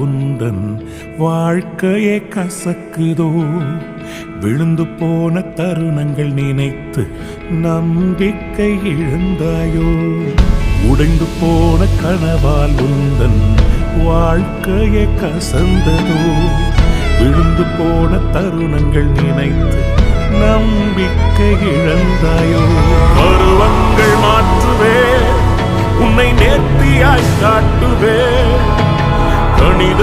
உந்தன் வாழ்க்கையே கசக்குதோ. விழுந்து போன தருணங்கள் நினைத்து நம்பிக்கை இழந்தாயோ. உடைந்து போன கனவால் உந்தன் வாழ்க்கையே கசந்ததோ. விழுந்து போன தருணங்கள் நினைத்து நம்பிக்கை இழந்தாயோ. பருவங்கள் மாற்றுவே, உன்னை நேர்த்தியாய் காட்டுவே. கணித